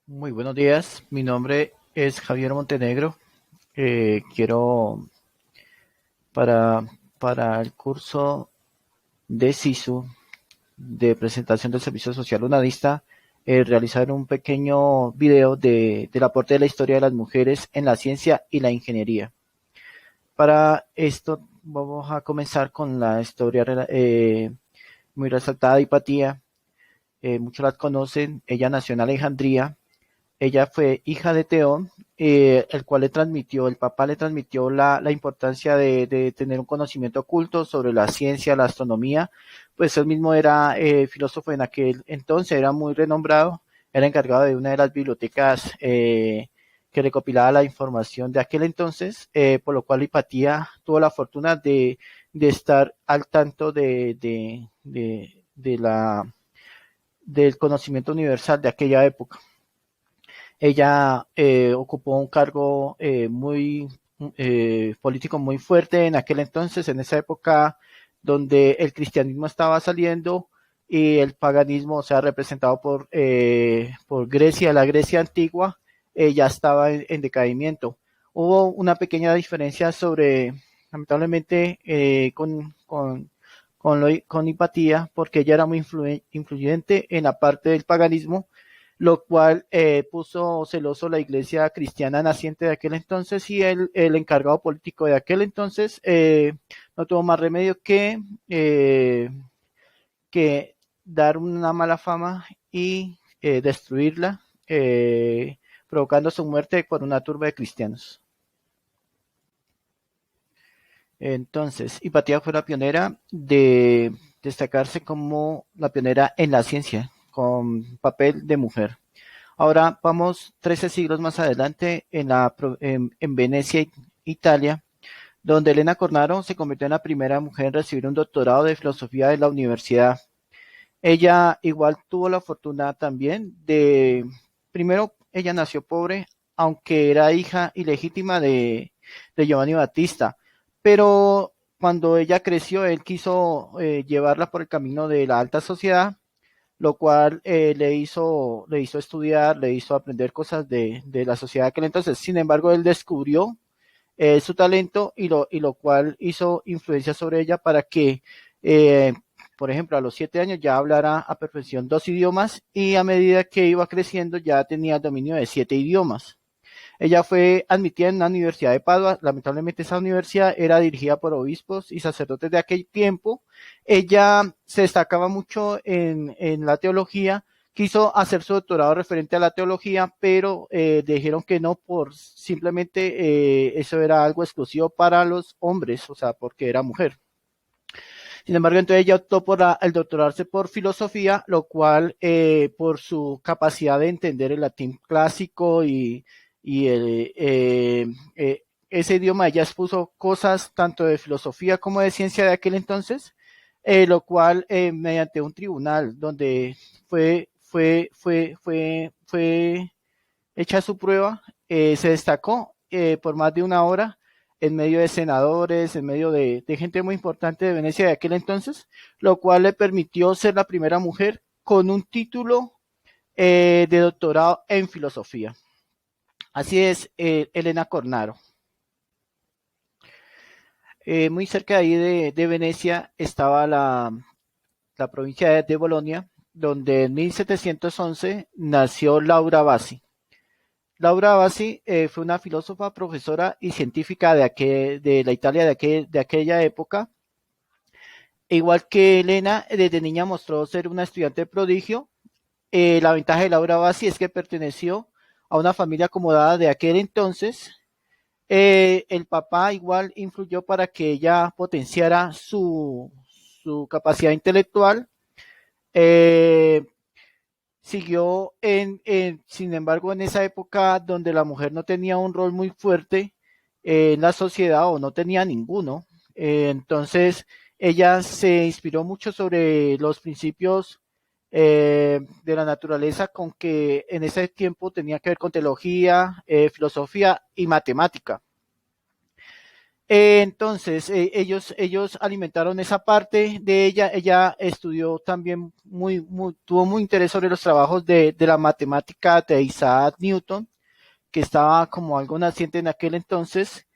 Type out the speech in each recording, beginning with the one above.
Muy buenos días, mi nombre es Javier Montenegro. Quiero para, para el curso de SISU de presentación del Servicio Social Humanista realizar un pequeño video del aporte de la historia de las mujeres en la ciencia y la ingeniería. Para esto vamos a comenzar con la historia muy resaltada de Hipatia. Muchos la conocen, ella nació en Alejandría. Ella fue hija de Teón, el cual el papá le transmitió la importancia de tener un conocimiento oculto sobre la ciencia, la astronomía, pues él mismo era filósofo en aquel entonces, era muy renombrado, era encargado de una de las bibliotecas que recopilaba la información de aquel entonces, por lo cual Hipatía tuvo la fortuna de estar al tanto del conocimiento universal de aquella época. Ella ocupó un cargo muy político muy fuerte en aquel entonces, en esa época donde el cristianismo estaba saliendo y el paganismo, o sea, representado por Grecia, la Grecia antigua, ya estaba en decaimiento. Hubo una pequeña diferencia lamentablemente, con Hipatía, porque ella era muy influyente en la parte del paganismo, lo cual puso celoso la iglesia cristiana naciente de aquel entonces y el encargado político de aquel entonces no tuvo más remedio que dar una mala fama y destruirla, provocando su muerte por una turba de cristianos. Entonces, Hipatia fue la pionera de destacarse como la pionera en la ciencia, con papel de mujer. Ahora vamos 13 siglos más adelante en Venecia, Italia, donde Elena Cornaro se convirtió en la primera mujer en recibir un doctorado de filosofía de la universidad. Ella igual tuvo la fortuna también primero, ella nació pobre, aunque era hija ilegítima de Giovanni Battista, pero cuando ella creció, él quiso llevarla por el camino de la alta sociedad, lo cual le hizo estudiar, le hizo aprender cosas de la sociedad de aquel entonces. Sin embargo, él descubrió su talento y lo cual hizo influencia sobre ella para que, eh, por ejemplo, a los 7 años ya hablara a perfección 2 idiomas y a medida que iba creciendo ya tenía el dominio de 7 idiomas. Ella fue admitida en la Universidad de Padua. Lamentablemente esa universidad era dirigida por obispos y sacerdotes de aquel tiempo. Ella se destacaba mucho en la teología, quiso hacer su doctorado referente a la teología, pero dijeron que no por simplemente eso era algo exclusivo para los hombres, o sea, porque era mujer. Sin embargo, entonces ella optó por el doctorarse por filosofía, lo cual por su capacidad de entender el latín clásico y ese idioma, ella expuso cosas tanto de filosofía como de ciencia de aquel entonces, lo cual mediante un tribunal donde fue hecha su prueba, se destacó por más de una hora en medio de senadores, en medio de gente muy importante de Venecia de aquel entonces, lo cual le permitió ser la primera mujer con un título de doctorado en filosofía. Así es, Elena Cornaro. Muy cerca de ahí de Venecia estaba la provincia de Bolonia, donde en 1711 nació Laura Bassi. Laura Bassi fue una filósofa, profesora y científica de la Italia de aquella época. Igual que Elena, desde niña mostró ser una estudiante prodigio. La ventaja de Laura Bassi es que perteneció a una familia acomodada de aquel entonces. El papá igual influyó para que ella potenciara su capacidad intelectual. Eh, Sin embargo, en esa época donde la mujer no tenía un rol muy fuerte en la sociedad o no tenía ninguno, entonces ella se inspiró mucho sobre los principios de la naturaleza con que en ese tiempo tenía que ver con teología, filosofía y matemática. Entonces, ellos alimentaron esa parte de ella. Ella estudió también tuvo muy interés sobre los trabajos de la matemática de Isaac Newton, que estaba como algo naciente en aquel entonces.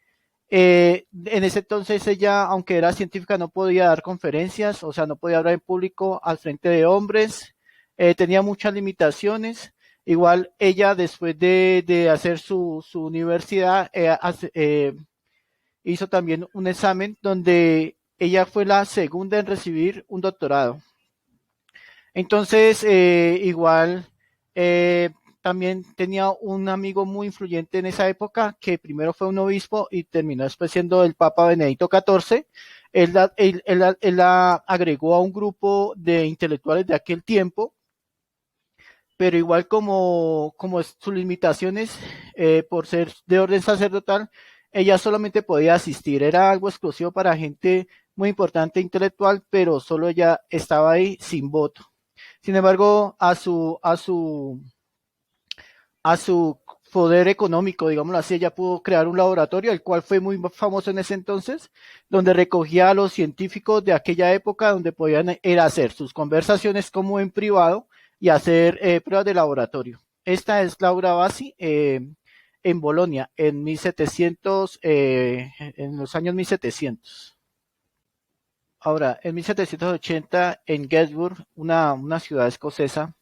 En ese entonces ella, aunque era científica, no podía dar conferencias, o sea, no podía hablar en público al frente de hombres, tenía muchas limitaciones. Igual ella, después de hacer su universidad, hizo también un examen donde ella fue la segunda en recibir un doctorado. Entonces, igual, eh, también tenía un amigo muy influyente en esa época, que primero fue un obispo y terminó después siendo el Papa Benedicto XIV. Él la agregó a un grupo de intelectuales de aquel tiempo, pero igual como sus limitaciones, por ser de orden sacerdotal, ella solamente podía asistir. Era algo exclusivo para gente muy importante intelectual, pero solo ella estaba ahí sin voto. Sin embargo, a su poder económico, digámoslo así, ella pudo crear un laboratorio, el cual fue muy famoso en ese entonces, donde recogía a los científicos de aquella época, donde podían ir a hacer sus conversaciones como en privado y hacer pruebas de laboratorio. Esta es Laura Bassi, en Bolonia, en 1700, en los años 1700. Ahora, en 1780, en Gettysburg, una ciudad escocesa,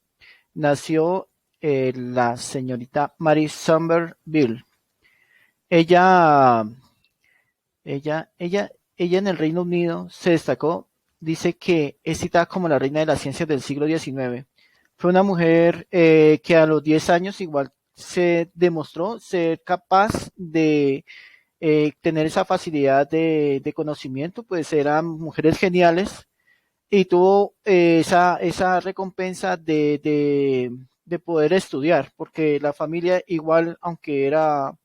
nació la señorita Mary Somerville. Ella, ella en el Reino Unido se destacó, dice que es citada como la reina de las ciencias del siglo XIX. Fue una mujer que a los 10 años igual se demostró ser capaz de tener esa facilidad de conocimiento, pues eran mujeres geniales y tuvo esa recompensa de poder estudiar, porque la familia igual, aunque era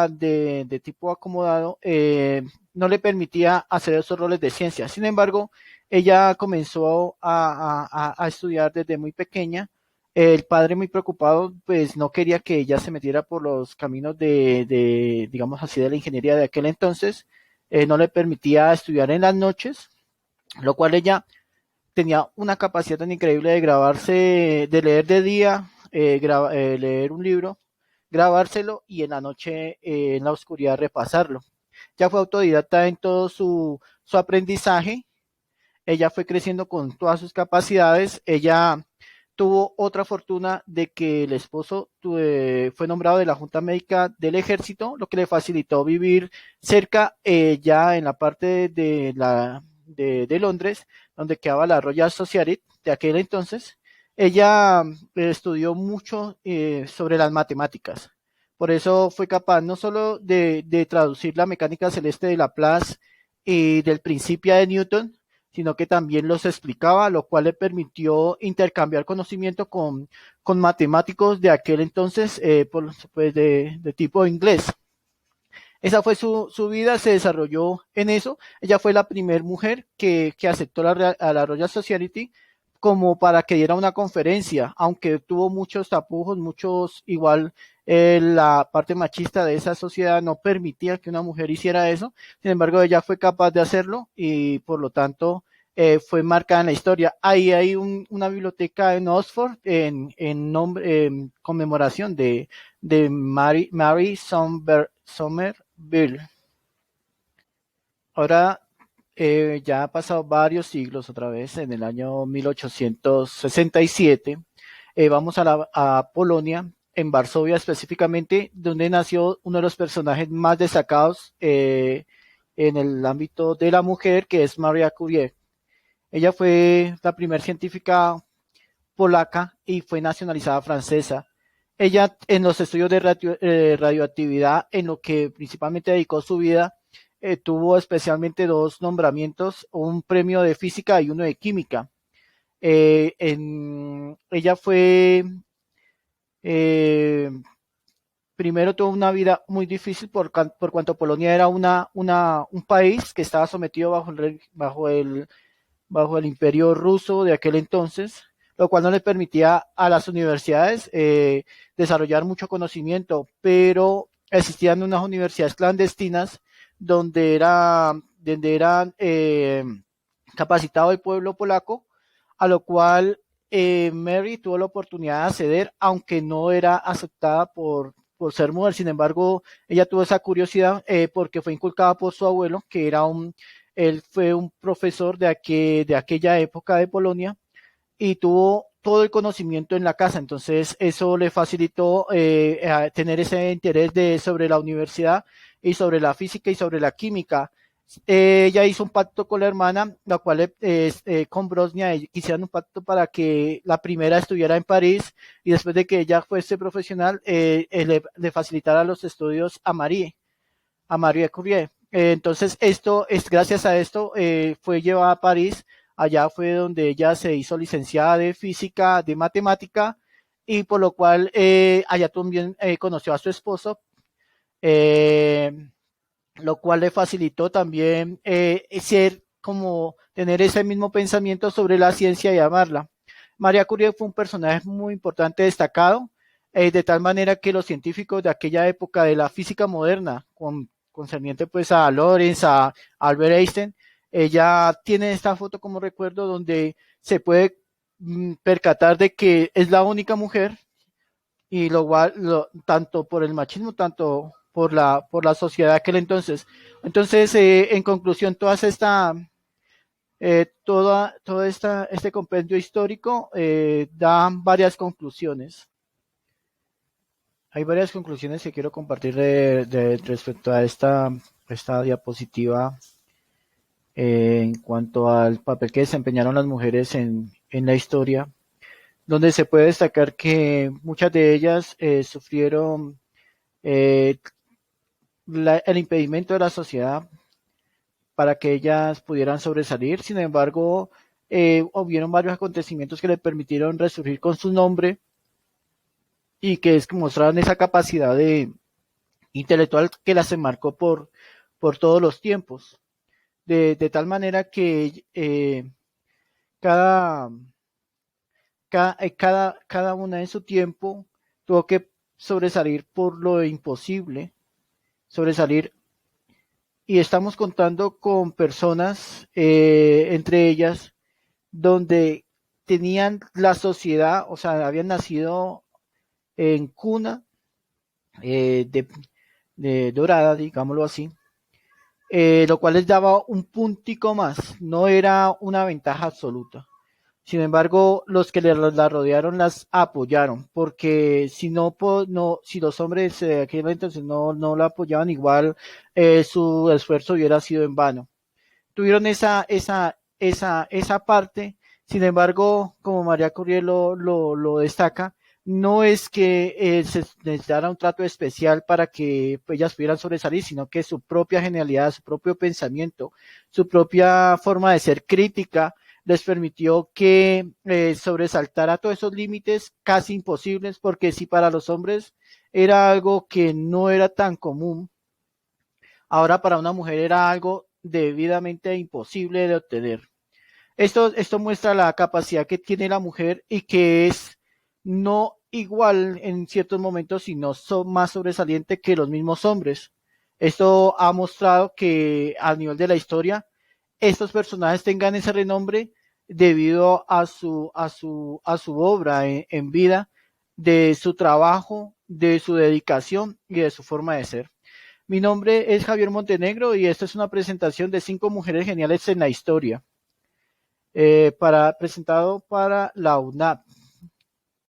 de tipo acomodado, no le permitía hacer esos roles de ciencia. Sin embargo, ella comenzó a estudiar desde muy pequeña. El padre, muy preocupado, pues no quería que ella se metiera por los caminos digamos así, de la ingeniería de aquel entonces. No le permitía estudiar en las noches, lo cual ella tenía una capacidad tan increíble de grabarse, de leer de día, leer un libro, grabárselo y en la noche, en la oscuridad, repasarlo. Ya fue autodidacta en todo su aprendizaje. Ella fue creciendo con todas sus capacidades. Ella tuvo otra fortuna de que el esposo fue nombrado de la Junta Médica del Ejército, lo que le facilitó vivir cerca, ya en la parte de Londres, donde quedaba la Royal Society de aquel entonces. Ella estudió mucho sobre las matemáticas. Por eso fue capaz no solo de traducir la mecánica celeste de Laplace y del Principia de Newton, sino que también los explicaba, lo cual le permitió intercambiar conocimiento con matemáticos de aquel entonces, pues de tipo inglés. Esa fue su vida, se desarrolló en eso. Ella fue la primera mujer que aceptó a la Royal Society como para que diera una conferencia, aunque tuvo muchos tapujos, muchos igual, la parte machista de esa sociedad no permitía que una mujer hiciera eso. Sin embargo, ella fue capaz de hacerlo y por lo tanto fue marcada en la historia. Ahí hay una biblioteca en Oxford en conmemoración de Mary Somerville. Ahora, ya ha pasado varios siglos otra vez, en el año 1867, vamos a Polonia, en Varsovia específicamente, donde nació uno de los personajes más destacados en el ámbito de la mujer, que es Maria Curie. Ella fue la primera científica polaca y fue nacionalizada francesa. Ella, en los estudios de radioactividad, en lo que principalmente dedicó su vida, tuvo especialmente dos nombramientos, un premio de física y uno de química. Ella fue, eh, primero tuvo una vida muy difícil por cuanto Polonia era un país que estaba sometido bajo el imperio ruso de aquel entonces, lo cual no le permitía a las universidades desarrollar mucho conocimiento, pero existían unas universidades clandestinas donde era capacitado el pueblo polaco, a lo cual Mary tuvo la oportunidad de acceder, aunque no era aceptada por ser mujer. Sin embargo, ella tuvo esa curiosidad porque fue inculcada por su abuelo, que él fue un profesor de aquella época de Polonia, y tuvo todo el conocimiento en la casa. Entonces eso le facilitó tener ese interés sobre la universidad y sobre la física y sobre la química. Ella hizo un pacto con la hermana, la cual con Brosnia hicieron un pacto para que la primera estuviera en París, y después de que ella fuese profesional, le facilitara los estudios a Marie Curie. Entonces, esto es gracias a esto fue llevada a París. Allá fue donde ella se hizo licenciada de física, de matemática, y por lo cual allá también conoció a su esposo, eh, lo cual le facilitó también ser como tener ese mismo pensamiento sobre la ciencia y amarla. María Curie fue un personaje muy importante, destacado, de tal manera que los científicos de aquella época de la física moderna, concerniente pues a Lorentz, a Albert Einstein, ella tiene esta foto como recuerdo donde se puede percatar de que es la única mujer, y tanto por el machismo, tanto por la sociedad de aquel entonces. Entonces, en conclusión, este compendio histórico da varias conclusiones. Hay varias conclusiones que quiero compartir respecto a esta diapositiva en cuanto al papel que desempeñaron las mujeres en la historia, donde se puede destacar que muchas de ellas sufrieron eh, el impedimento de la sociedad para que ellas pudieran sobresalir. Sin embargo, hubieron varios acontecimientos que le permitieron resurgir con su nombre, y que es que mostraron esa capacidad intelectual que las enmarcó por todos los tiempos, de tal manera que cada, cada una en su tiempo tuvo que sobresalir por lo imposible, sobresalir. Y estamos contando con personas, entre ellas, donde tenían la sociedad, o sea, habían nacido en cuna eh, de, de dorada, digámoslo así, lo cual les daba un puntico más, no era una ventaja absoluta. Sin embargo, los que la rodearon las apoyaron, porque si los hombres de aquel entonces no la apoyaban, igual su esfuerzo hubiera sido en vano. Tuvieron esa parte. Sin embargo, como María Curie lo destaca, no es que se les diera un trato especial para que ellas pudieran sobresalir, sino que su propia genialidad, su propio pensamiento, su propia forma de ser crítica, les permitió que sobresaltara todos esos límites casi imposibles, porque si para los hombres era algo que no era tan común, ahora para una mujer era algo debidamente imposible de obtener. Esto muestra la capacidad que tiene la mujer, y que es no igual en ciertos momentos, sino más sobresaliente que los mismos hombres. Esto ha mostrado que a nivel de la historia, estos personajes tengan ese renombre debido a su obra en vida, de su trabajo, de su dedicación y de su forma de ser. Mi nombre es Javier Montenegro, y esta es una presentación de 5 mujeres geniales en la historia, presentado para la UNAP.